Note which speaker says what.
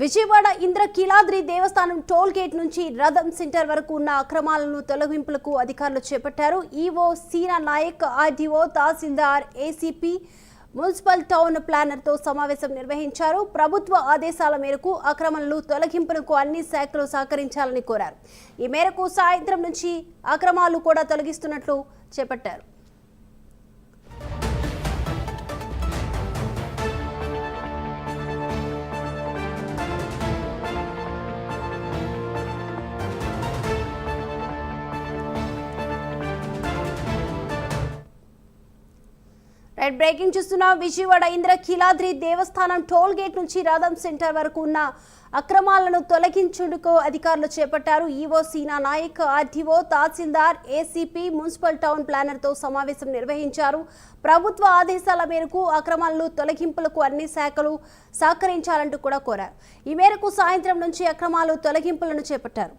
Speaker 1: విజయవాడ ఇంద్రకీలాద్రి దేవస్థానం toll gate నుంచి రథం centre వరకు ఉన్న అక్రమాలను తొలగింపులకు అధికారులు చేపట్టారు. ఈవో సీనా నాయక్, ఆర్డీఓ, తహసీల్దార్, ఏసీపీ, మున్సిపల్ టౌన్ ప్లానర్తో సమావేశం నిర్వహించారు. ప్రభుత్వ ఆదేశాల మేరకు అక్రమాలను తొలగింపునకు అన్ని శాఖలు సహకరించాలని కోరారు. ఈ మేరకు సాయంత్రం నుంచి అక్రమాలు కూడా తొలగిస్తున్నట్లు చేపట్టారు. బ్రేకింగ్ చూస్తున్న విజయవాడ ఇంద్రకీలాద్రి దేవస్థానం టోల్ గేట్ నుంచి రథం సెంటర్ వరకు ఉన్న అక్రమాలను తొలగించుటకు అధికారులు చేపట్టారు. ఈవో సీనా నాయక్, ఆర్డీఓ, తహసీల్దార్, ఏసీపీ, మున్సిపల్ టౌన్ ప్లానర్తో సమావేశం నిర్వహించారు. ప్రభుత్వ ఆదేశాల మేరకు అక్రమాలను తొలగింపులకు అన్ని శాఖలు సహకరించాలంటూ కూడా కోరారు. ఈ మేరకు సాయంత్రం నుంచి అక్రమాలు తొలగింపులను చేపట్టారు.